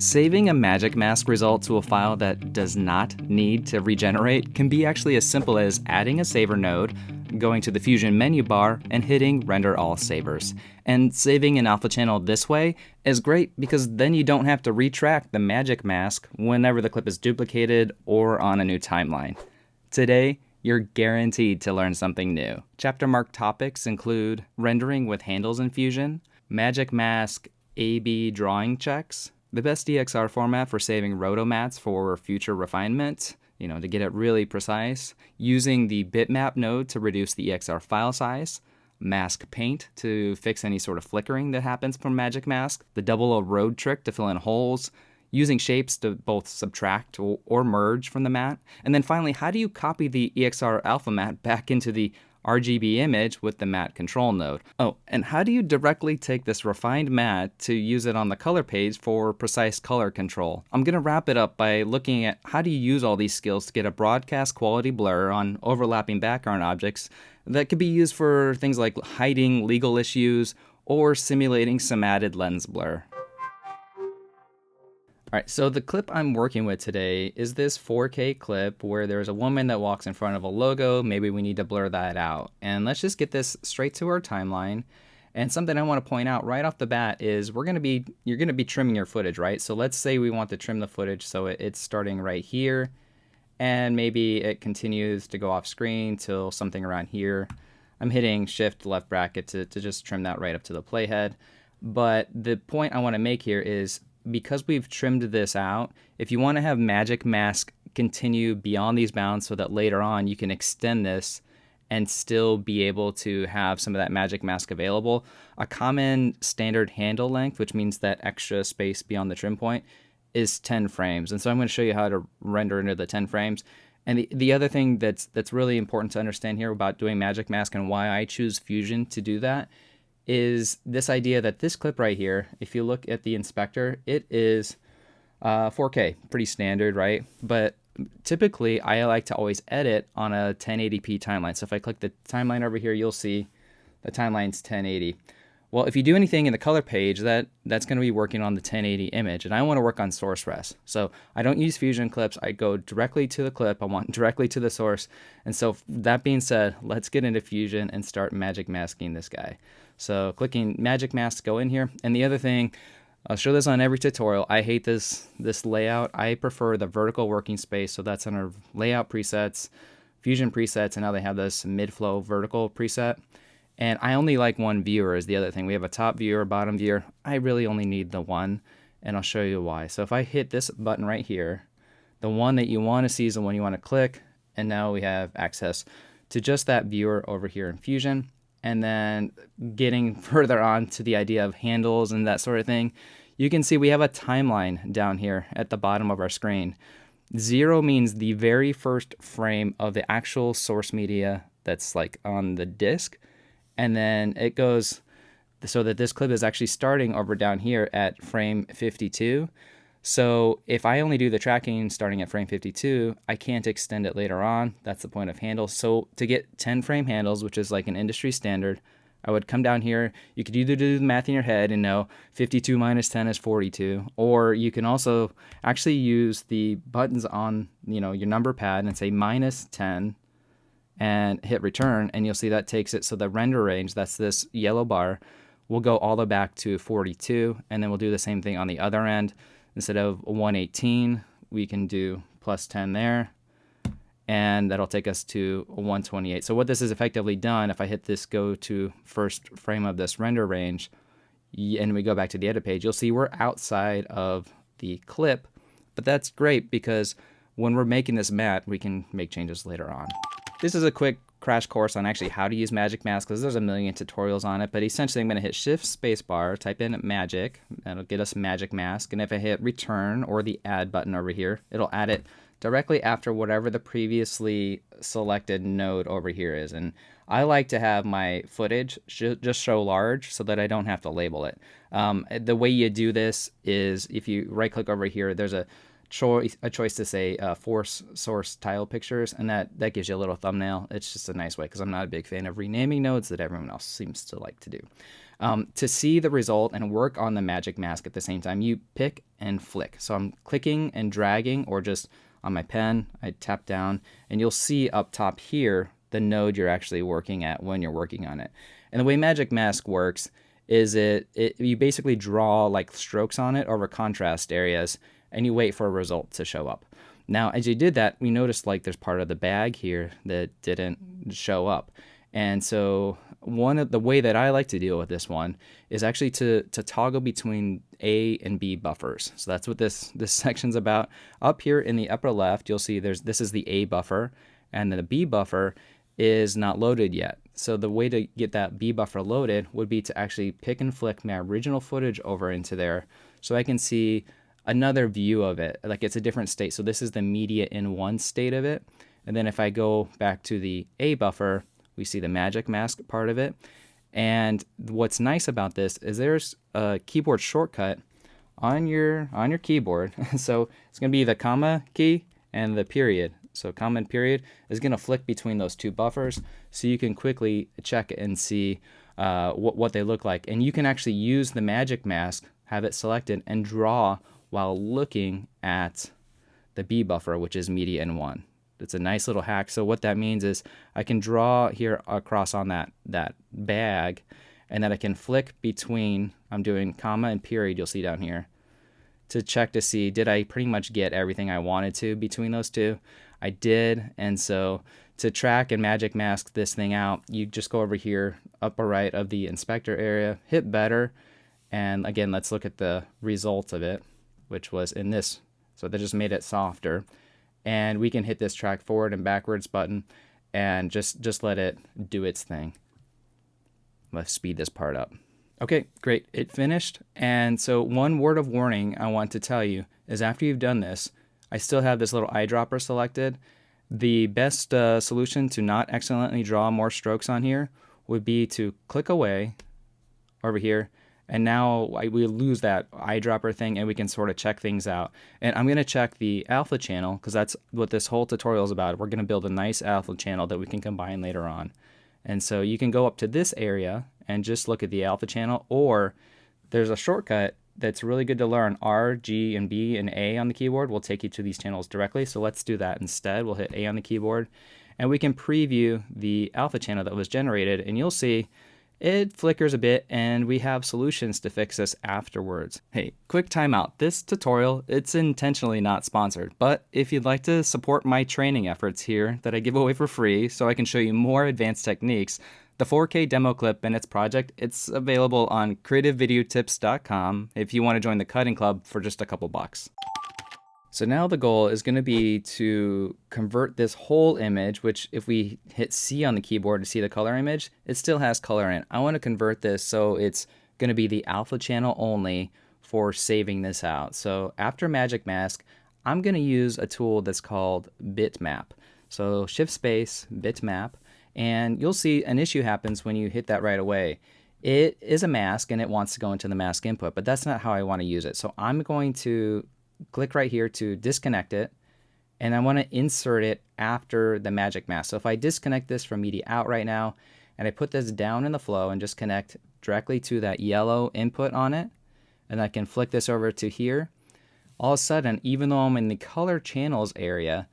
Saving a magic mask result to a file that does not need to regenerate can be actually as simple as adding a saver node, going to the Fusion menu bar, and hitting Render All Savers. And saving an alpha channel this way is great because then you don't have to retract the magic mask whenever the clip is duplicated or on a new timeline. Today, you're guaranteed to learn something new. Chapter mark topics include rendering with handles in Fusion, magic mask A/B drawing checks, the best DXR format for saving rotomats for future refinement, to get it really precise, using the bitmap node to reduce the EXR file size, mask paint to fix any sort of flickering that happens from magic mask, the double erode trick to fill in holes, using shapes to both subtract or merge from the mat, and then finally, how do you copy the EXR alpha mat back into the RGB image with the matte control node? Oh, and how do you directly take this refined matte to use it on the color page for precise color control? I'm going to wrap it up by looking at how do you use all these skills to get a broadcast quality blur on overlapping background objects that could be used for things like hiding legal issues or simulating some added lens blur. All right, so the clip I'm working with today is this 4K clip where there's a woman that walks in front of a logo. Maybe we need to blur that out. And let's just get this straight to our timeline. And something I want to point out right off the bat is you're going to be trimming your footage, right? So let's say we want to trim the footage so it's starting right here, and maybe it continues to go off screen till something around here. I'm hitting Shift left bracket to just trim that right up to the playhead. But the point I want to make here is, because we've trimmed this out, if you want to have magic mask continue beyond these bounds so that later on you can extend this and still be able to have some of that magic mask available, a common standard handle length, which means that extra space beyond the trim point, is 10 frames. And so I'm going to show you how to render into the 10 frames. And the other thing that's really important to understand here about doing magic mask and why I choose Fusion to do that is this idea that this clip right here, if you look at the inspector, it is 4K, pretty standard, right? But typically, I like to always edit on a 1080p timeline. So if I click the timeline over here, you'll see the timeline's 1080. Well, if you do anything in the color page, that's going to be working on the 1080 image, and I want to work on source res. So I don't use Fusion clips. I go directly to the clip. I want directly to the source. And so that being said, let's get into Fusion and start magic masking this guy. So clicking magic mask, go in here. And the other thing, I'll show this on every tutorial. I hate this layout. I prefer the vertical working space. So that's under layout presets, Fusion presets, and now they have this mid-flow vertical preset. And I only like one viewer is the other thing. We have a top viewer, bottom viewer. I really only need the one, and I'll show you why. So if I hit this button right here, the one that you want to see is the one you want to click, and now we have access to just that viewer over here in Fusion. And then getting further on to the idea of handles and that sort of thing, you can see we have a timeline down here at the bottom of our screen. 0 means the very first frame of the actual source media that's like on the disk. And then it goes so that this clip is actually starting over down here at frame 52. So if I only do the tracking starting at frame 52, I can't extend it later on. That's the point of handles. So to get 10 frame handles, which is like an industry standard, I would come down here. You could either do the math in your head and know 52 minus 10 is 42, or you can also actually use the buttons on your number pad and say minus 10 and hit return, and you'll see that takes it. So the render range, that's this yellow bar, will go all the way back to 42, and then we'll do the same thing on the other end. Instead of 118, we can do plus 10 there, and that'll take us to 128. So what this is effectively done, if I hit this go to first frame of this render range, and we go back to the edit page, you'll see we're outside of the clip, but that's great because when we're making this matte, we can make changes later on. This is a quick crash course on actually how to use magic mask because there's a million tutorials on it, but essentially I'm going to hit Shift Spacebar, type in magic, that'll get us magic mask, and if I hit return or the add button over here, it'll add it directly after whatever the previously selected node over here is. And I like to have my footage just show large so that I don't have to label it. The way you do this is if you right click over here, there's a choice to say force source tile pictures, and that gives you a little thumbnail. It's just a nice way because I'm not a big fan of renaming nodes that everyone else seems to like to do. To see the result and work on the magic mask at the same time, you pick and flick. So I'm clicking and dragging, or just on my pen, I tap down, and you'll see up top here the node you're actually working at when you're working on it. And the way magic mask works is you basically draw like strokes on it over contrast areas, and you wait for a result to show up. Now, as you did that, we noticed like there's part of the bag here that didn't show up. And so one of the way that I like to deal with this one is actually to toggle between A and B buffers. So that's what this section's about. Up here in the upper left, you'll see this is the A buffer, and the B buffer is not loaded yet. So the way to get that B buffer loaded would be to actually pick and flick my original footage over into there so I can see another view of it. Like it's a different state. So this is the media in one state of it. And then if I go back to the A buffer, we see the magic mask part of it. And what's nice about this is there's a keyboard shortcut on your keyboard. So it's going to be the comma key and the period. So comma and period is going to flick between those two buffers, so you can quickly check and see what they look like. And you can actually use the magic mask, have it selected, and draw while looking at the B buffer, which is media in one. It's a nice little hack. So what that means is I can draw here across on that bag, and then I can flick between, I'm doing comma and period, you'll see down here, to check to see, did I pretty much get everything I wanted to between those two? I did. And so to track and magic mask this thing out, you just go over here, upper right of the inspector area, hit better. And again, let's look at the result of it, which was in this. So they just made it softer. And we can hit this track forward and backwards button and just let it do its thing. Let's speed this part up. Okay, great. It finished. And so one word of warning I want to tell you is after you've done this, I still have this little eyedropper selected. The best solution to not accidentally draw more strokes on here would be to click away over here. And now we lose that eyedropper thing, and we can sort of check things out. And I'm going to check the alpha channel because that's what this whole tutorial is about. We're going to build a nice alpha channel that we can combine later on. And so you can go up to this area and just look at the alpha channel, or there's a shortcut that's really good to learn. R, G, and B, and A on the keyboard will take you to these channels directly. So let's do that instead. We'll hit A on the keyboard, and we can preview the alpha channel that was generated, and you'll see it flickers a bit, and we have solutions to fix this afterwards. Hey, quick timeout. This tutorial, it's intentionally not sponsored, but if you'd like to support my training efforts here that I give away for free so I can show you more advanced techniques, the 4K demo clip and its project, it's available on creativevideotips.com if you want to join the cutting club for just a couple bucks. So now the goal is going to be to convert this whole image, which if we hit C on the keyboard to see the color image, it still has color in it. I want to convert this so it's going to be the alpha channel only for saving this out. So after Magic Mask, I'm going to use a tool that's called Bitmap. So Shift Space, Bitmap, and you'll see an issue happens when you hit that right away. It is a mask and it wants to go into the mask input, but that's not how I want to use it. So I'm going to click right here to disconnect it, and I want to insert it after the magic mask. So if I disconnect this from media out right now, and I put this down in the flow and just connect directly to that yellow input on it, and I can flick this over to here, all of a sudden, even though I'm in the color channels area,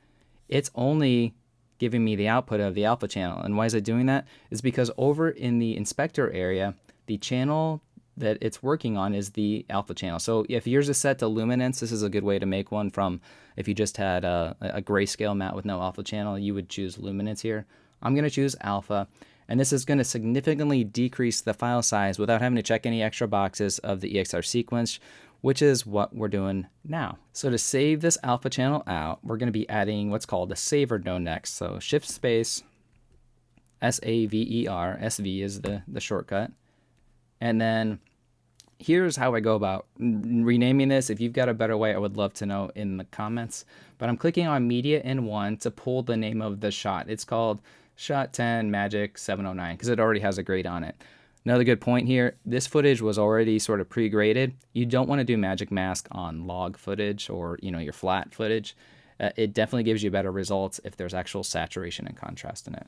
it's only giving me the output of the alpha channel. And why is it doing that? Is because over in the inspector area, the channel that it's working on is the alpha channel. So if yours is set to luminance, this is a good way to make one from, if you just had a grayscale matte with no alpha channel, you would choose luminance here. I'm going to choose alpha, and this is going to significantly decrease the file size without having to check any extra boxes of the EXR sequence, which is what we're doing now. So to save this alpha channel out, we're going to be adding what's called a saver node next. So Shift Space, SAVER, SV is the shortcut. And then here's how I go about renaming this. If you've got a better way, I would love to know in the comments. But I'm clicking on Media in 1 to pull the name of the shot. It's called Shot 10 Magic 709 because it already has a grade on it. Another good point here, this footage was already sort of pre-graded. You don't want to do Magic Mask on log footage or your flat footage. It definitely gives you better results if there's actual saturation and contrast in it.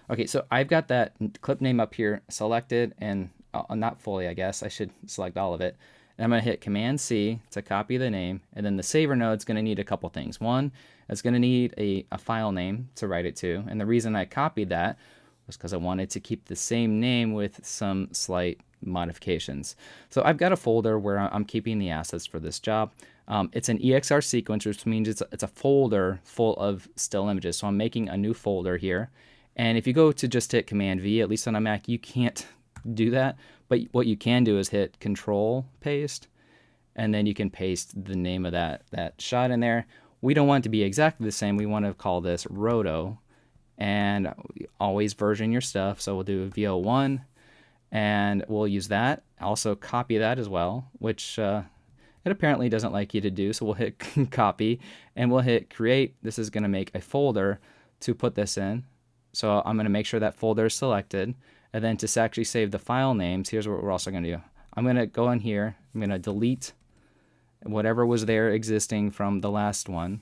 Okay, so I've got that clip name up here selected, and not fully, I guess. I should select all of it. And I'm going to hit Command C to copy the name. And then the saver node's going to need a couple things. One, it's going to need a file name to write it to. And the reason I copied that was because I wanted to keep the same name with some slight modifications. So I've got a folder where I'm keeping the assets for this job. It's an EXR sequence, which means it's a folder full of still images. So I'm making a new folder here. And if you go to just hit Command V, at least on a Mac, you can't do that. But what you can do is hit Control Paste, and then you can paste the name of that shot in there. We don't want it to be exactly the same. We want to call this Roto, and always version your stuff. So we'll do VO1, and we'll use that. Also copy that as well, which it apparently doesn't like you to do. So we'll hit Copy, and we'll hit Create. This is going to make a folder to put this in. So I'm going to make sure that folder is selected. And then to actually save the file names, here's what we're also going to do. I'm going to go in here. I'm going to delete whatever was there existing from the last one.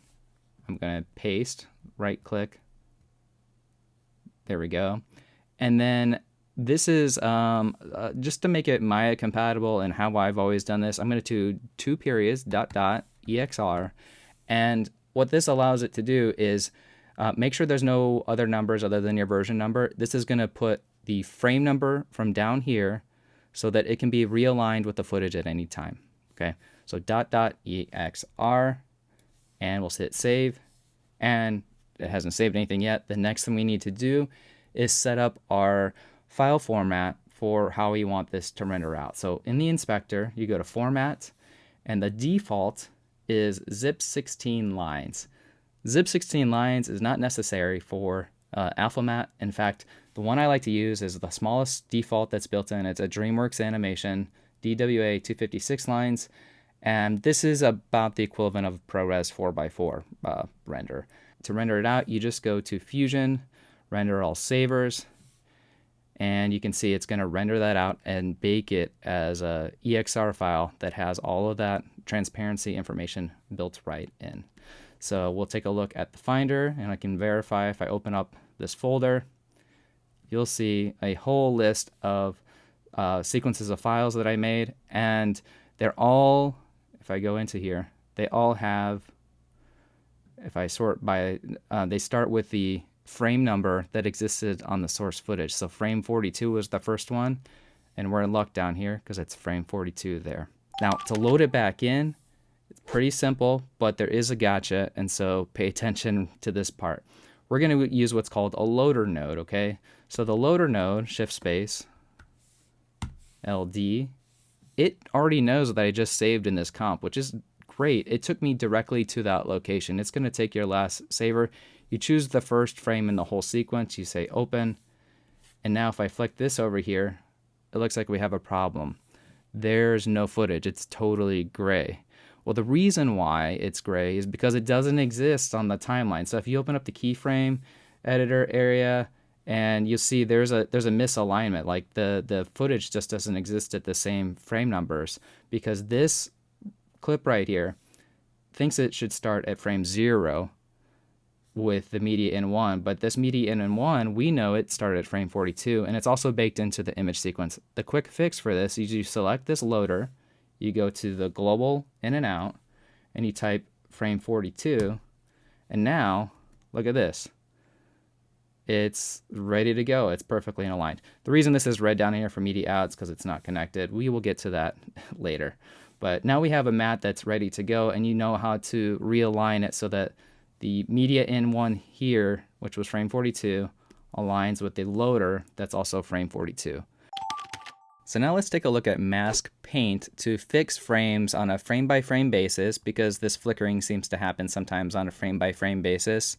I'm going to paste, right click. There we go. And then this is just to make it Maya compatible and how I've always done this. I'm going to do 2 periods, ... EXR. And what this allows it to do is make sure there's no other numbers other than your version number. This is going to put the frame number from down here so that it can be realigned with the footage at any time. Okay, so ... EXR, and we'll hit save, and it hasn't saved anything yet. The next thing we need to do is set up our file format for how we want this to render out. So in the inspector, you go to Format, and the default is zip 16 lines. Zip 16 lines is not necessary for AlphaMat. In fact, the one I like to use is the smallest default that's built in. It's a DreamWorks animation, DWA 256 lines, and this is about the equivalent of ProRes 4x4 render. To render it out, you just go to Fusion, Render All Savers, and you can see it's going to render that out and bake it as a EXR file that has all of that transparency information built right in. So we'll take a look at the Finder, and I can verify if I open up this folder, you'll see a whole list of sequences of files that I made, and they're all, if I go into here, they all have, if I sort by, they start with the frame number that existed on the source footage. So frame 42 was the first one, and we're in luck down here because it's frame 42 there. Now to load it back in, it's pretty simple, but there is a gotcha, and so pay attention to this part. We're going to use what's called a loader node, okay? So the loader node, shift space, LD, it already knows that I just saved in this comp, which is great. It took me directly to that location. It's going to take your last saver. You choose the first frame in the whole sequence. You say open. And now if I flick this over here, it looks like we have a problem. There's no footage. It's totally gray. Well, the reason why it's gray is because it doesn't exist on the timeline. So if you open up the keyframe editor area, and you'll see there's a misalignment. Like the footage just doesn't exist at the same frame numbers, because this clip right here thinks it should start at frame 0 with the media in 1, but this media in 1, we know it started at frame 42, and it's also baked into the image sequence. The quick fix for this is you select this loader, you go to the global in and out, and you type frame 42, and now look at this. It's ready to go. It's perfectly aligned. The reason this is red down here for media out is because it's not connected. We will get to that later. But now we have a mat that's ready to go, and you know how to realign it so that the media in 1 here, which was frame 42, aligns with the loader that's also frame 42. So now let's take a look at Mask Paint to fix frames on a frame-by-frame basis, because this flickering seems to happen sometimes on a frame-by-frame basis,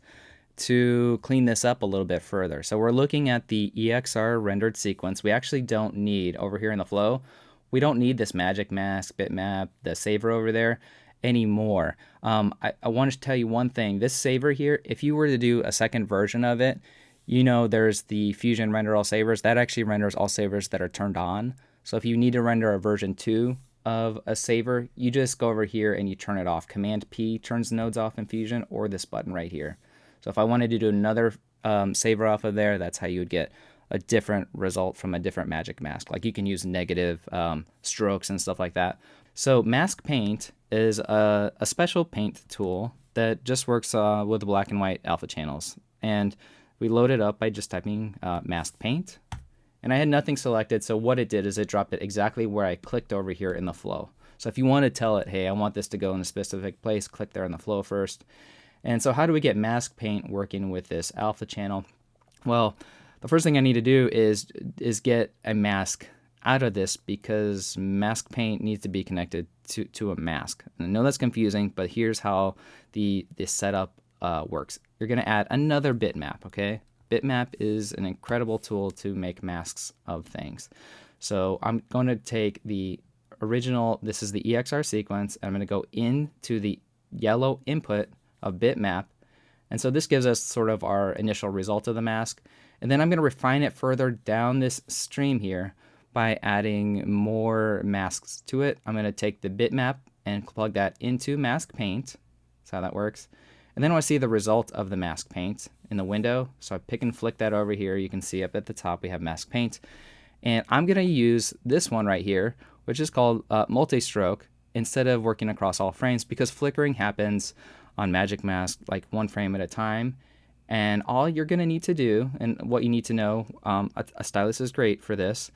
to clean this up a little bit further. So we're looking at the EXR rendered sequence. We actually don't need, over here in the flow, we don't need this magic mask, bitmap, the saver over there anymore. I want to tell you one thing. This saver here, if you were to do a second version of it, you know there's the Fusion render all savers. That actually renders all savers that are turned on. So if you need to render a version 2 of a saver, you just go over here and you turn it off. Command P turns nodes off in Fusion, or this button right here. So if I wanted to do another saver off of there, that's how you would get a different result from a different magic mask. Like you can use negative strokes and stuff like that. So Mask Paint is a special paint tool that just works with black and white alpha channels. And we load it up by just typing Mask Paint. And I had nothing selected, so what it did is it dropped it exactly where I clicked over here in the flow. So if you want to tell it, hey, I want this to go in a specific place, click there in the flow first. And so how do we get Mask Paint working with this alpha channel? Well, the first thing I need to do is get a mask out of this, because Mask Paint needs to be connected to a mask. And I know that's confusing, but here's how the setup works. You're going to add another bitmap, okay? Bitmap is an incredible tool to make masks of things. So I'm going to take the original, this is the EXR sequence, and I'm going to go into the yellow input of bitmap. And so this gives us sort of our initial result of the mask. And then I'm going to refine it further down this stream here by adding more masks to it. I'm going to take the bitmap and plug that into Mask Paint. That's how that works. And then I want to see the result of the Mask Paint in the window. So I pick and flick that over here. You can see up at the top we have Mask Paint. And I'm going to use this one right here, which is called multi-stroke, instead of working across all frames, because flickering happens on Magic Mask like one frame at a time. And all you're going to need to do, and what you need to know, a stylus is great for this,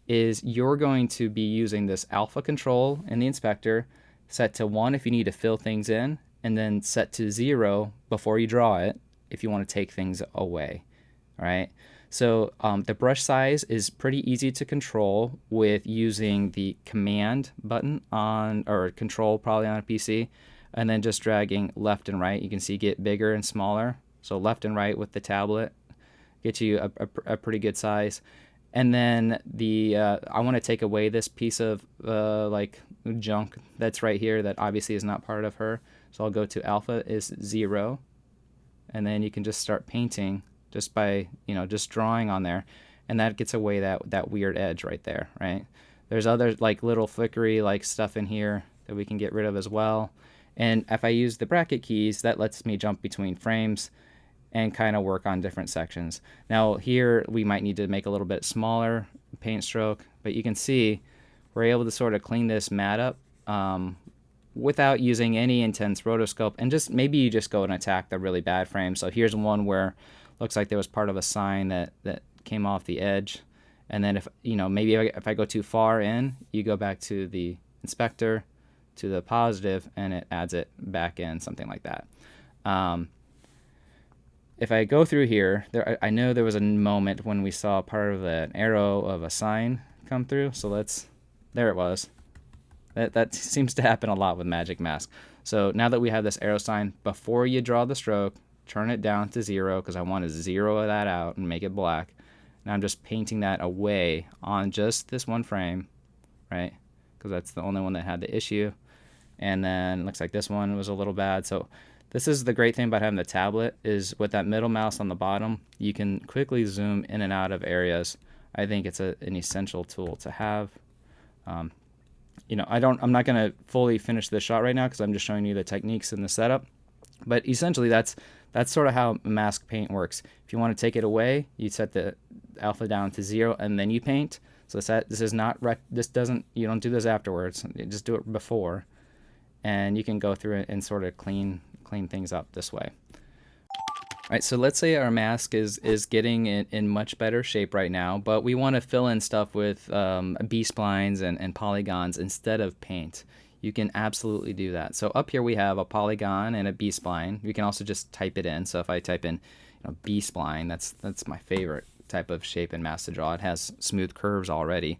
is you're going to be using this alpha control in the inspector, set to 1 if you need to fill things in, and then set to 0 before you draw it if you want to take things away. All right. So the brush size is pretty easy to control with using the command button on, or control probably on a PC, and then just dragging left and right. You can see get bigger and smaller. So left and right with the tablet gets you a pretty good size. And then I want to take away this piece of like junk that's right here that obviously is not part of her. So I'll go to alpha is 0, and then you can just start painting just by, just drawing on there, and that gets away that weird edge right there, right? There's other like little flickery like stuff in here that we can get rid of as well. And if I use the bracket keys, that lets me jump between frames and kind of work on different sections. Now here we might need to make a little bit smaller paint stroke, but you can see we're able to sort of clean this mat up without using any intense rotoscope, and just maybe you just go and attack the really bad frame. So here's one where looks like there was part of a sign that came off the edge, and then if maybe if I go too far in, you go back to the inspector to the positive and it adds it back in, something like that. If I go through here, I know there was a moment when we saw part of an arrow of a sign come through. So there it was. That seems to happen a lot with Magic Mask. So now that we have this arrow sign, before you draw the stroke, turn it down to 0, because I want to zero that out and make it black. Now I'm just painting that away on just this one frame, right? Because that's the only one that had the issue. And then looks like this one was a little bad. So this is the great thing about having the tablet, is with that middle mouse on the bottom, you can quickly zoom in and out of areas. I think it's an essential tool to have. I'm not going to fully finish this shot right now because I'm just showing you the techniques and the setup. But essentially, that's sort of how Mask Paint works. If you want to take it away, you set the alpha down to 0 and then you paint. So you don't do this afterwards. You just do it before, and you can go through it and sort of clean things up this way. All right, so let's say our mask is getting in much better shape right now, but we want to fill in stuff with B-splines and polygons instead of paint. You can absolutely do that. So up here we have a polygon and a B-spline. You can also just type it in. So if I type in B-spline, that's my favorite type of shape and mask to draw. It has smooth curves already.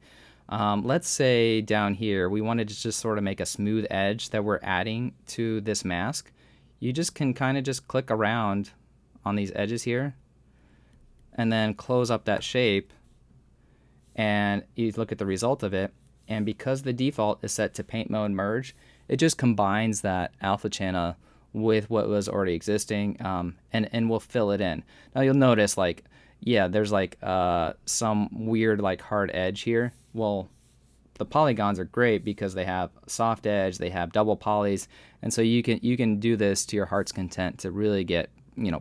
Let's say down here we wanted to just sort of make a smooth edge that we're adding to this mask. You just can kind of just click around on these edges here and then close up that shape, and you look at the result of it, and because the default is set to paint mode merge, it just combines that alpha channel with what was already existing, and we'll fill it in. Now you'll notice there's some weird hard edge here. Well, the polygons are great because they have soft edge, they have double polys, and so you can do this to your heart's content to really get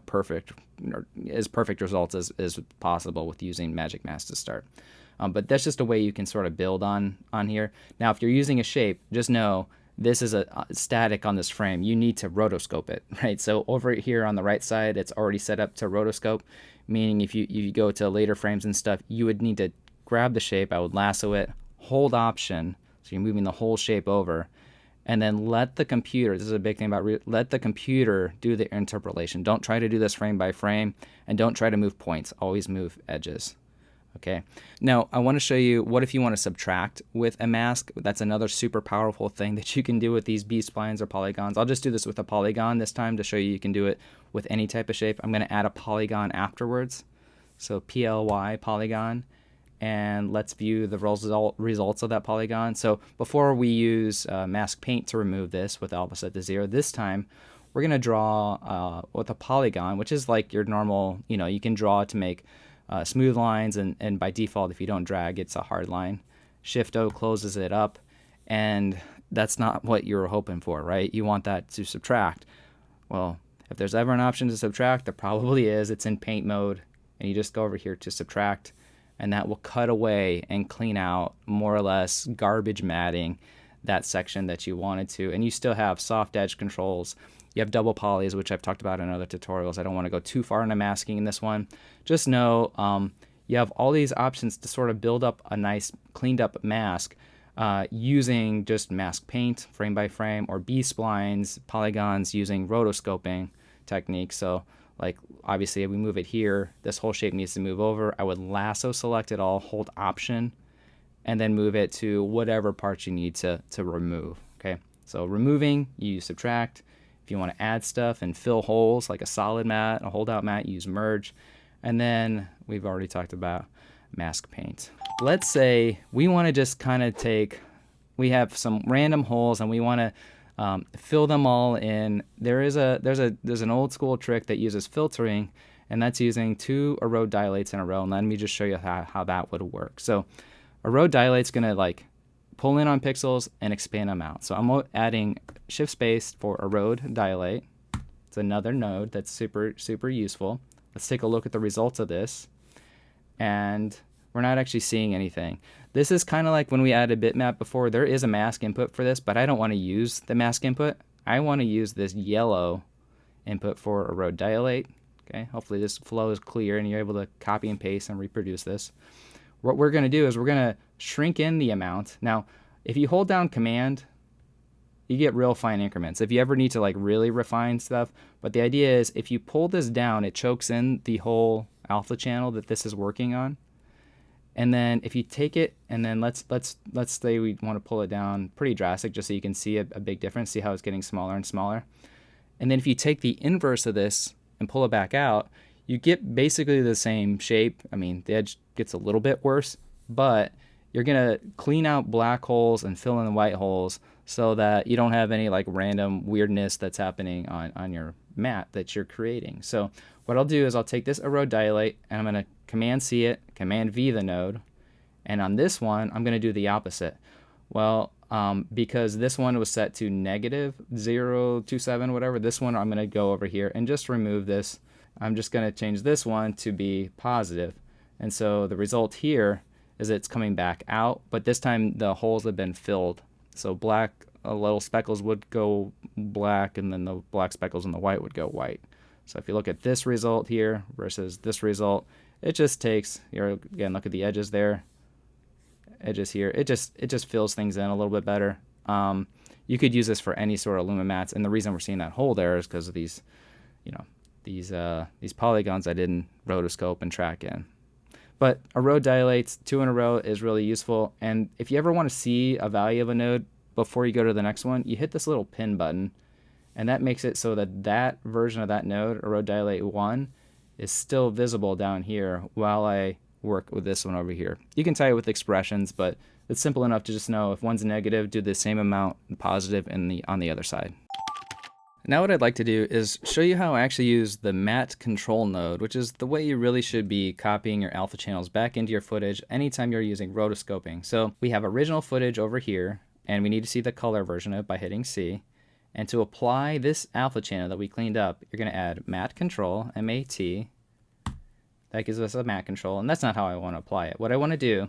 perfect, or as perfect results as possible with using Magic Mask to start. But that's just a way you can sort of build on here. Now, if you're using a shape, just know this is a static on this frame. You need to rotoscope it, right? So over here on the right side, it's already set up to rotoscope, meaning if you go to later frames and stuff, you would need to grab the shape. I would lasso it, hold Option, so you're moving the whole shape over, and then let the computer, this is a big thing about, let the computer do the interpolation. Don't try to do this frame by frame, and don't try to move points. Always move edges. Okay, now I want to show you what if you want to subtract with a mask. That's another super powerful thing that you can do with these B-splines or polygons. I'll just do this with a polygon this time to show you can do it with any type of shape. I'm going to add a polygon afterwards. So PLY, polygon, and let's view the results of that polygon. So before we use mask paint to remove this with alpha set to 0, this time we're going to draw with a polygon, which is like your normal, you can draw to make smooth lines, and by default, if you don't drag, it's a hard line. Shift-O closes it up, and that's not what you're hoping for, right? You want that to subtract. Well, if there's ever an option to subtract, there probably is. It's in paint mode, and you just go over here to subtract, and that will cut away and clean out, more or less, garbage matting that section that you wanted to, and you still have soft edge controls. You have double polys, which I've talked about in other tutorials. I don't want to go too far into masking in this one. Just know you have all these options to sort of build up a nice cleaned up mask using just mask paint, frame by frame, or B-splines, polygons using rotoscoping techniques. So like obviously if we move it here, this whole shape needs to move over. I would lasso select it all, hold Option, and then move it to whatever parts you need to remove. Okay, so removing, you use Subtract. If you want to add stuff and fill holes like a solid mat, a holdout mat, use Merge. And then we've already talked about mask paint. Let's say we want to just kind of we have some random holes and we want to fill them all in. There's an old school trick that uses filtering, and that's using 2 Erode dilates in a row. And let me just show you how that would work. So Erode dilate's going to like pull in on pixels and expand them out. So I'm adding shift space for Erode dilate. It's another node that's super, super useful. Let's take a look at the results of this. And we're not actually seeing anything. This is kind of like when we added bitmap before. There is a mask input for this, but I don't want to use the mask input. I want to use this yellow input for Erode dilate. Okay, hopefully this flow is clear and you're able to copy and paste and reproduce this. What we're going to do is we're going to shrink in the amount. Now, if you hold down Command, you get real fine increments. If you ever need to like really refine stuff, but the idea is if you pull this down, it chokes in the whole alpha channel that this is working on. And then if you take it and then let's say we want to pull it down pretty drastic just so you can see a big difference, see how it's getting smaller and smaller. And then if you take the inverse of this and pull it back out, you get basically the same shape. I mean, the edge gets a little bit worse, but you're going to clean out black holes and fill in the white holes so that you don't have any like random weirdness that's happening on your mat that you're creating. So what I'll do is I'll take this Erode dilate and I'm going to Command C it, Command V the node, and on this one I'm going to do the opposite. Well, because this one was set to -0.27 whatever, this one I'm going to go over here and just remove this. I'm just going to change this one to be positive. And so the result here is it's coming back out, but this time the holes have been filled. So black little speckles would go black, and then the black speckles and the white would go white. So if you look at this result here versus this result, it just takes, again, look at the edges there, edges here. It just fills things in a little bit better. You could use this for any sort of Luma mats, and the reason we're seeing that hole there is because of these, these polygons I didn't rotoscope and track in. But Erode dilates 2 in a row is really useful. And if you ever want to see a value of a node before you go to the next one, you hit this little pin button, and that makes it so that that version of that node, Erode dilate 1, is still visible down here while I work with this one over here. You can tie it with expressions, but it's simple enough to just know if one's negative, do the same amount positive on the other side. Now what I'd like to do is show you how I actually use the matte control node, which is the way you really should be copying your alpha channels back into your footage anytime you're using rotoscoping. So we have original footage over here, and we need to see the color version of it by hitting C. And to apply this alpha channel that we cleaned up, you're going to add matte control, M-A-T. That gives us a matte control, and that's not how I want to apply it. What I want to do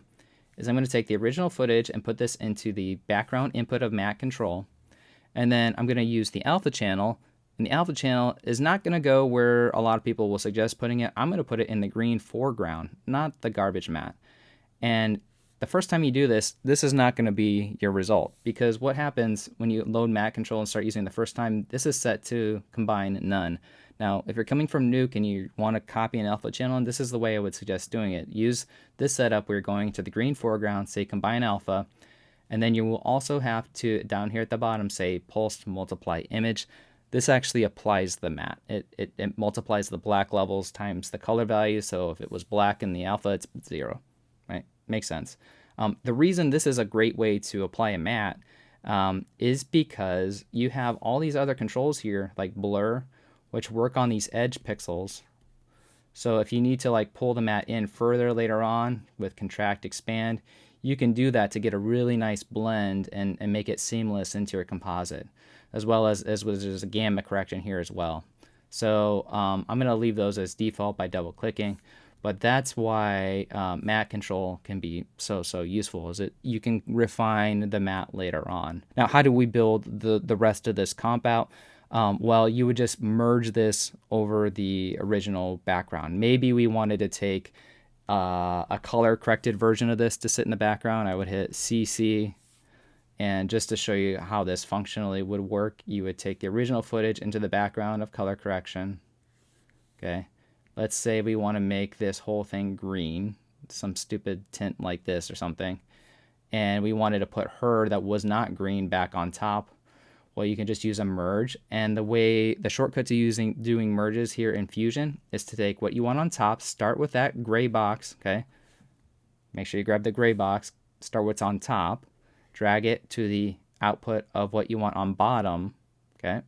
is I'm going to take the original footage and put this into the background input of matte control, and then I'm going to use the alpha channel, and the alpha channel is not going to go where a lot of people will suggest putting it. I'm going to put it in the green foreground, not the garbage matte. And the first time you do this, this is not going to be your result, because what happens when you load matte control and start using it the first time, this is set to combine none. Now, if you're coming from Nuke and you want to copy an alpha channel, and this is the way I would suggest doing it. Use this setup where you're going to the green foreground, say combine alpha, and then you will also have to, down here at the bottom, say pulse multiply image. This actually applies the matte. It multiplies the black levels times the color value, so if it was black in the alpha, it's 0. Right? Makes sense. The reason this is a great way to apply a matte is because you have all these other controls here, like blur, which work on these edge pixels. So if you need to like pull the matte in further later on with contract, expand, you can do that to get a really nice blend and make it seamless into your composite, as well as there's a gamma correction here as well. So I'm going to leave those as default by double clicking. But that's why matte control can be so useful, is that you can refine the matte later on. Now, how do we build the rest of this comp out? Well, you would just merge this over the original background. Maybe we wanted to take a color corrected version of this to sit in the background. I would hit CC, and just to show you how this functionally would work, you would take the original footage into the background of color correction. Okay. Let's say we want to make this whole thing green, some stupid tint like this or something, and we wanted to put her that was not green back on top. Well, you can just use a merge, and the shortcut to doing merges here in Fusion is to take what you want on top, start with that gray box, okay? Make sure you grab the gray box, start what's on top, drag it to the output of what you want on bottom, okay?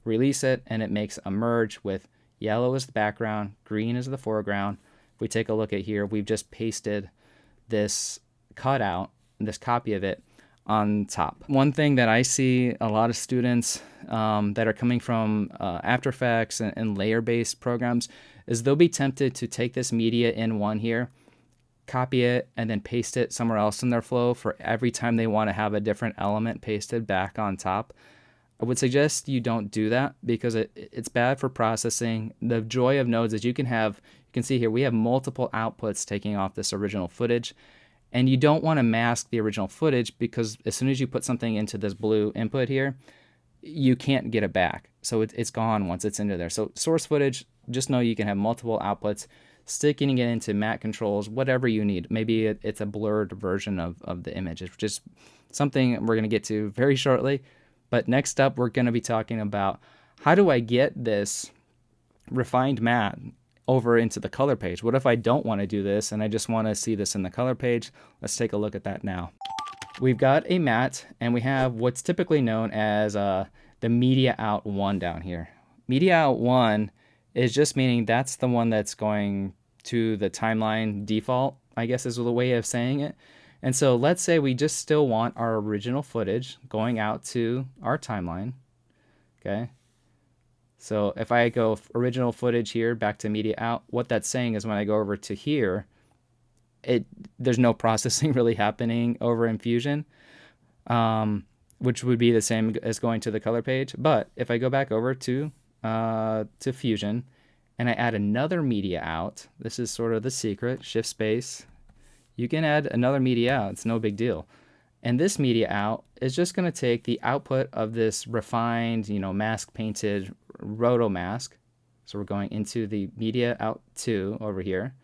Release it, and it makes a merge with yellow is the background, green is the foreground. If we take a look at here, we've just pasted this cutout, this copy of it, on top. One thing that I see a lot of students that are coming from After Effects and layer-based programs is they'll be tempted to take this media in one here, copy it, and then paste it somewhere else in their flow for every time they want to have a different element pasted back on top. I would suggest you don't do that because it's bad for processing. The joy of nodes is you can see here, we have multiple outputs taking off this original footage, and you don't want to mask the original footage because as soon as you put something into this blue input here, you can't get it back. So it's gone once it's into there. So source footage, just know you can have multiple outputs, sticking it into matte controls, whatever you need. Maybe it's a blurred version of the image, which is something we're going to get to very shortly. But next up, we're going to be talking about how do I get this refined matte over into the color page? What if I don't want to do this and I just want to see this in the color page? Let's take a look at that now. We've got a matte, and we have what's typically known as the media out 1 down here. Media out 1 is just meaning that's the one that's going to the timeline default, I guess is the way of saying it. And so let's say we just still want our original footage going out to our timeline, okay? So if I go original footage here back to media out, what that's saying is when I go over to here, there's no processing really happening over in Fusion, which would be the same as going to the color page. But if I go back over to Fusion and I add another media out, this is sort of the secret, shift space. You can add another media out, it's no big deal. And this media out is just going to take the output of this refined, mask painted roto mask. So we're going into the media out 2 over here.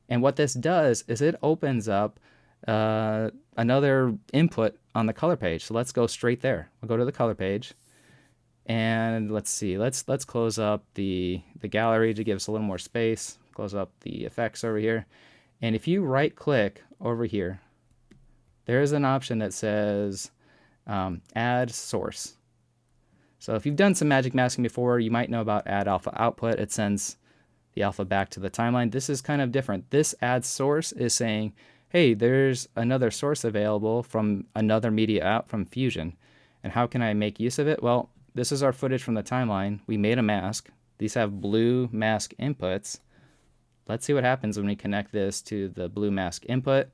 And what this does is it opens up another input on the color page. So let's go straight there. We'll go to the color page. And let's see, let's close up the gallery to give us a little more space. Close up the effects over here. And if you right click over here, there's an option that says add source. So if you've done some magic masking before, you might know about add alpha output. It sends the alpha back to the timeline. This is kind of different. This add source is saying, hey, there's another source available from another media out from Fusion. And how can I make use of it? Well, this is our footage from the timeline. We made a mask. These have blue mask inputs. Let's see what happens when we connect this to the blue mask input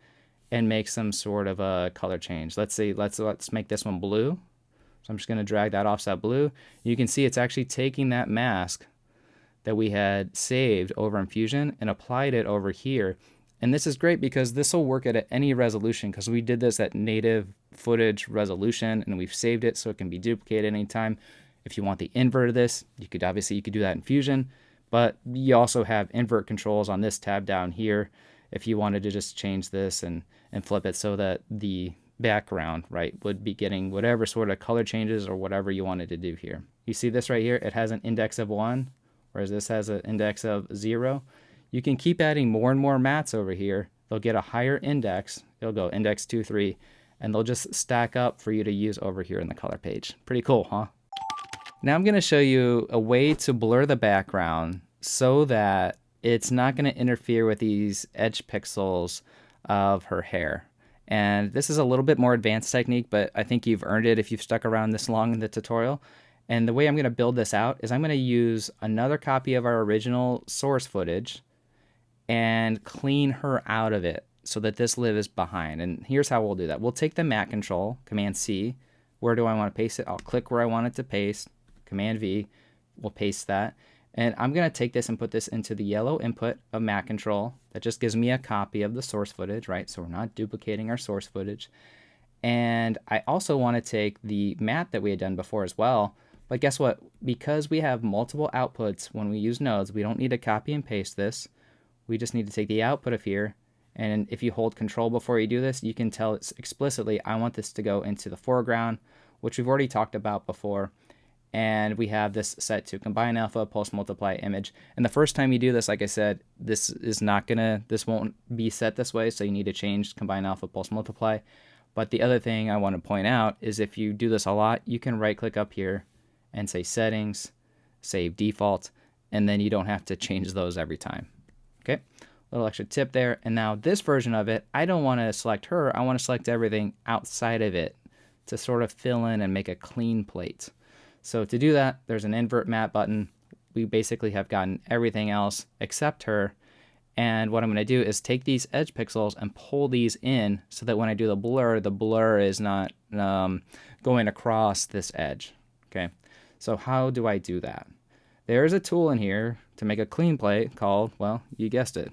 and make some sort of a color change. Let's see, let's make this one blue. So I'm just going to drag that offset blue. You can see it's actually taking that mask that we had saved over in Fusion and applied it over here. And this is great because this will work at any resolution, because we did this at native footage resolution and we've saved it so it can be duplicated anytime. If you want the invert of this, you could do that in Fusion, but you also have invert controls on this tab down here if you wanted to just change this and flip it so that the background, right, would be getting whatever sort of color changes or whatever you wanted to do here. You see this right here, it has an index of 1, whereas this has an index of 0. You can keep adding more and more mats over here. They'll get a higher index. It'll go index 2, 3, and they'll just stack up for you to use over here in the color page. Pretty cool, huh? Now I'm going to show you a way to blur the background so that it's not going to interfere with these edge pixels of her hair. And this is a little bit more advanced technique, but I think you've earned it if you've stuck around this long in the tutorial. And the way I'm going to build this out is I'm going to use another copy of our original source footage and clean her out of it so that this lives behind. And here's how we'll do that. We'll take the mat control, Command C. Where do I want to paste it? I'll click where I want it to paste, Command V. We'll paste that. And I'm going to take this and put this into the yellow input of mat control. That just gives me a copy of the source footage, right? So we're not duplicating our source footage. And I also want to take the mat that we had done before as well. But guess what? Because we have multiple outputs when we use nodes, we don't need to copy and paste this. We just need to take the output of here. And if you hold control before you do this, you can tell it's explicitly, I want this to go into the foreground, which we've already talked about before. And we have this set to combine alpha, post multiply image. And the first time you do this, like I said, this won't be set this way. So you need to change combine alpha, post multiply. But the other thing I want to point out is if you do this a lot, you can right click up here and say settings, save default, and then you don't have to change those every time. Okay, little extra tip there. And now this version of it, I don't want to select her. I want to select everything outside of it to sort of fill in and make a clean plate. So to do that, there's an invert matte button. We basically have gotten everything else except her. And what I'm going to do is take these edge pixels and pull these in so that when I do the blur is not going across this edge. Okay, so how do I do that? There's a tool in here to make a clean plate called, well, you guessed it,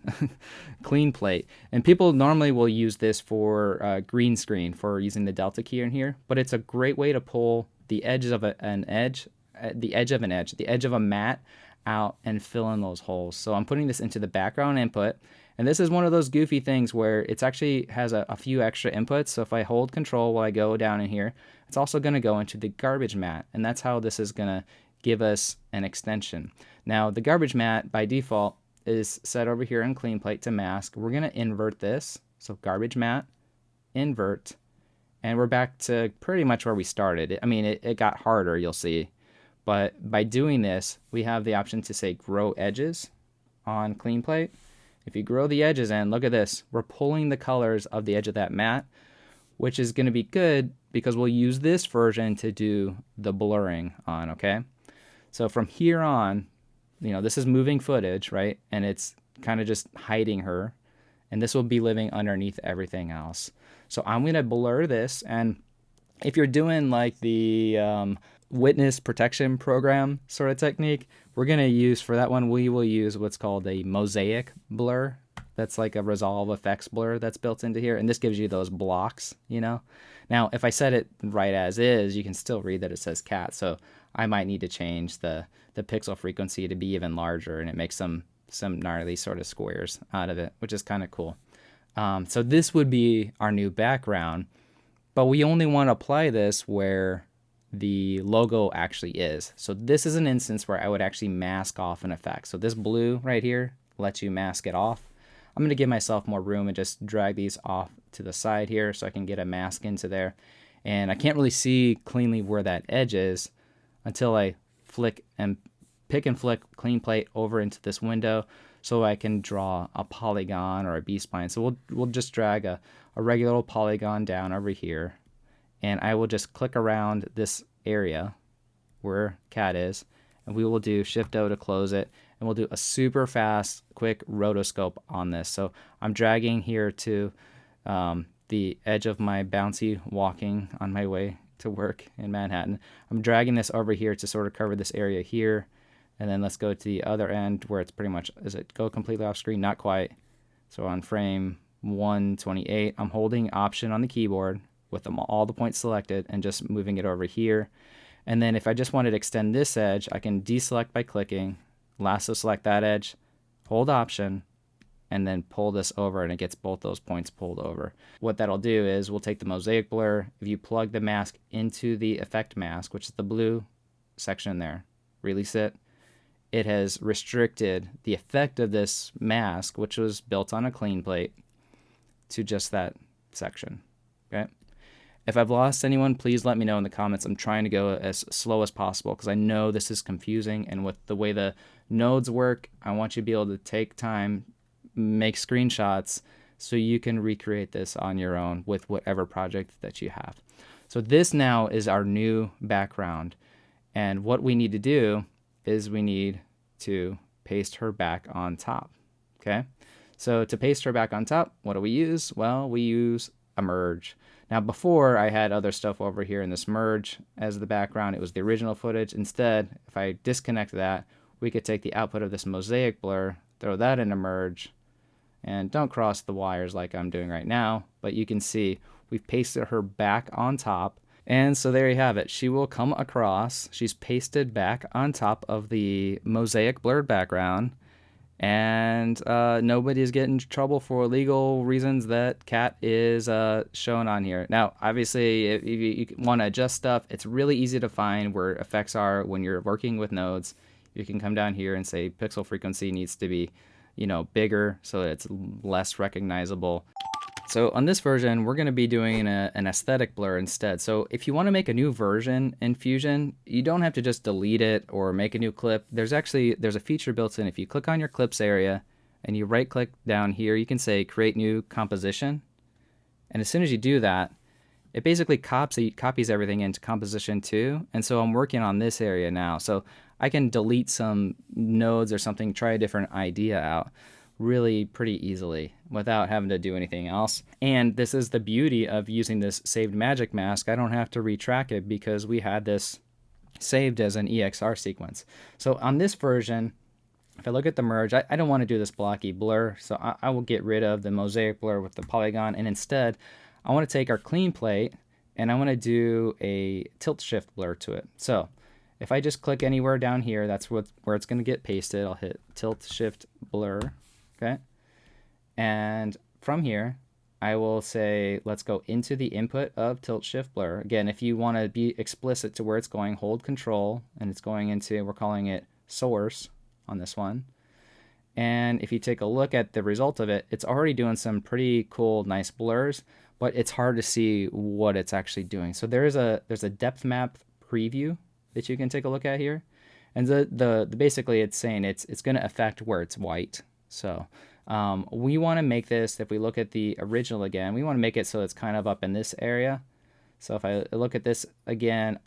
clean plate. And people normally will use this for green screen, for using the delta key in here, but it's a great way to pull the edges of the edge of a mat out and fill in those holes. So I'm putting this into the background input, and this is one of those goofy things where it's actually has a few extra inputs. So if I hold control while I go down in here, it's also going to go into the garbage mat, and that's how this is going to give us an extension. Now the garbage mat by default is set over here in clean plate to mask. We're going to invert this, so garbage mat, invert, and we're back to pretty much where we started. I mean, it got harder, you'll see. But by doing this, we have the option to say grow edges on clean plate. If you grow the edges in, look at this. We're pulling the colors of the edge of that mat, which is going to be good because we'll use this version to do the blurring on, okay? So from here on, this is moving footage, right? And it's kind of just hiding her. And this will be living underneath everything else. So I'm going to blur this. And if you're doing like the witness protection program sort of technique, we're going to use, for that one, we will use what's called a mosaic blur. That's like a Resolve effects blur that's built into here. And this gives you those blocks, Now, if I set it right as is, you can still read that it says cat. So I might need to change the pixel frequency to be even larger, and it makes some gnarly sort of squares out of it, which is kind of cool. So this would be our new background, but we only want to apply this where the logo actually is. So this is an instance where I would actually mask off an effect. So this blue right here lets you mask it off. I'm going to give myself more room and just drag these off to the side here so I can get a mask into there. And I can't really see cleanly where that edge is until I pick and flick clean plate over into this window so I can draw a polygon or a B-spline. So we'll just drag a regular old polygon down over here, and I will just click around this area where cat is, and we will do Shift O to close it, and we'll do a super fast, quick rotoscope on this. So I'm dragging here to the edge of my bouncy walking on my way to work in Manhattan. I'm dragging this over here to sort of cover this area here, and then let's go to the other end where it's pretty much, does it go completely off screen? Not quite. So on frame 128, I'm holding Option on the keyboard with all the points selected and just moving it over here. And then if I just wanted to extend this edge, I can deselect by clicking, lasso select that edge, hold Option, and then pull this over, and it gets both those points pulled over. What that'll do is we'll take the mosaic blur. If you plug the mask into the effect mask, which is the blue section there, release it, it has restricted the effect of this mask, which was built on a clean plate, to just that section. Okay. If I've lost anyone, please let me know in the comments. I'm trying to go as slow as possible because I know this is confusing, and with the way the nodes work, I want you to be able to take time, make screenshots so you can recreate this on your own with whatever project that you have. So this now is our new background, and what we need to do is we need to paste her back on top. Okay, so to paste her back on top, what do we use? Well, we use a merge. Now before, I had other stuff over here in this merge as the background. It was the original footage. Instead, if I disconnect that, we could take the output of this mosaic blur, throw that in a merge, and don't cross the wires like I'm doing right now, but you can see we've pasted her back on top. And so there you have it. She will come across. She's pasted back on top of the mosaic blurred background, and nobody's getting in trouble for legal reasons that cat is shown on here. Now, obviously, if you want to adjust stuff, it's really easy to find where effects are when you're working with nodes. You can come down here and say pixel frequency needs to be, bigger so that it's less recognizable. So on this version, we're going to be doing an aesthetic blur instead. So if you want to make a new version in Fusion, you don't have to just delete it or make a new clip. There's a feature built in. If you click on your clips area and you right click down here, you can say create new composition. And as soon as you do that, it basically copies everything into composition 2. And so I'm working on this area now. So I can delete some nodes or something, try a different idea out really pretty easily without having to do anything else. And this is the beauty of using this saved magic mask. I don't have to retrack it because we had this saved as an EXR sequence. So on this version, if I look at the merge, I don't want to do this blocky blur. So I will get rid of the mosaic blur with the polygon. And instead, I want to take our clean plate and I want to do a tilt shift blur to it. So if I just click anywhere down here, that's where it's going to get pasted. I'll hit tilt shift blur. Okay. And from here, I will say, let's go into the input of tilt shift blur. Again, if you want to be explicit to where it's going, hold control, and it's going into, we're calling it source on this one. And if you take a look at the result of it, it's already doing some pretty cool, nice blurs, but it's hard to see what it's actually doing. So there's a depth map preview that you can take a look at here. And the basically it's saying it's going to affect where it's white. So we want to make this, if we look at the original again, we want to make it so it's kind of up in this area. So if I look at this again,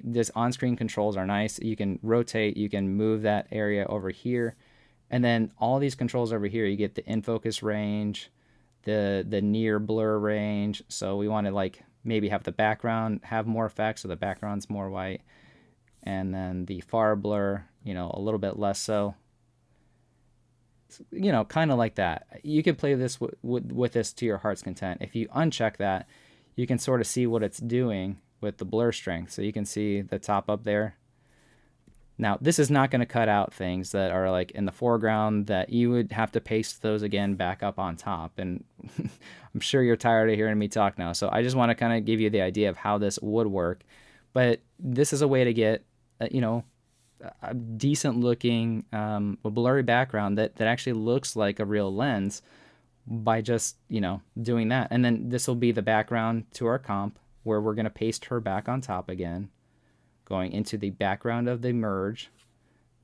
this on-screen controls are nice. You can rotate, you can move that area over here. And then all these controls over here, you get the in focus range, the near blur range. So we want to like maybe have the background have more effects, so the background's more white. And then the far blur, a little bit less so. Kind of like that. You can play this with this to your heart's content. If you uncheck that, you can sort of see what it's doing with the blur strength. So you can see the top up there. Now, this is not going to cut out things that are like in the foreground that you would have to paste those again back up on top. And I'm sure you're tired of hearing me talk now. So I just want to kind of give you the idea of how this would work. But this is a way to get, a decent looking a blurry background that actually looks like a real lens by just doing that. And then this will be the background to our comp where we're going to paste her back on top again, going into the background of the merge,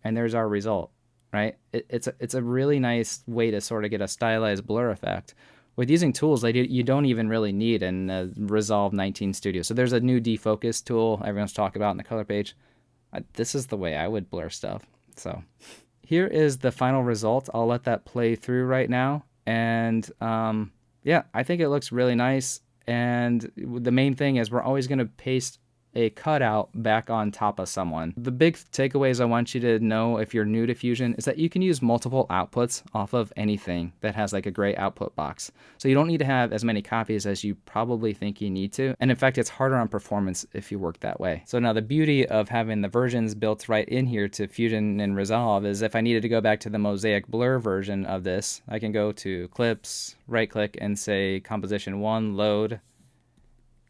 and there's our result, right? It's a really nice way to sort of get a stylized blur effect with using tools that you don't even really need in Resolve 19 Studio. So there's a new defocus tool everyone's talking about in the color page. This is the way I would blur stuff. So here is the final result. I'll let that play through right now. And yeah, I think it looks really nice. And the main thing is we're always going to paste a cutout back on top of someone. The big takeaways I want you to know if you're new to Fusion is that you can use multiple outputs off of anything that has like a gray output box. So you don't need to have as many copies as you probably think you need to. And in fact, it's harder on performance if you work that way. So now the beauty of having the versions built right in here to Fusion and Resolve is if I needed to go back to the Mosaic Blur version of this, I can go to Clips, right click and say Composition 1, Load.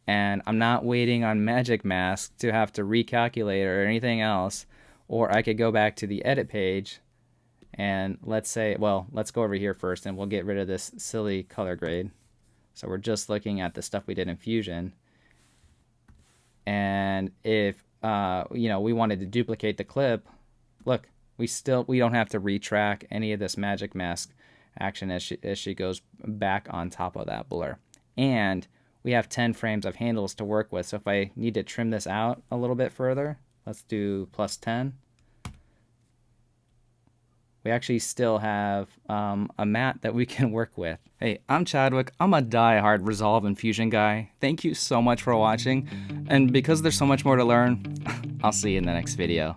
And I'm not waiting on Magic Mask to have to recalculate or anything else. Or I could go back to the edit page and let's say, well, let's go over here first and we'll get rid of this silly color grade. So we're just looking at the stuff we did in Fusion. And if you know, we wanted to duplicate the clip, look, we don't have to retrack any of this Magic Mask action as she goes back on top of that blur. And we have 10 frames of handles to work with. So if I need to trim this out a little bit further, let's do +10. We actually still have a mat that we can work with. Hey, I'm Chadwick. I'm a die-hard Resolve and Fusion guy. Thank you so much for watching. And because there's so much more to learn, I'll see you in the next video.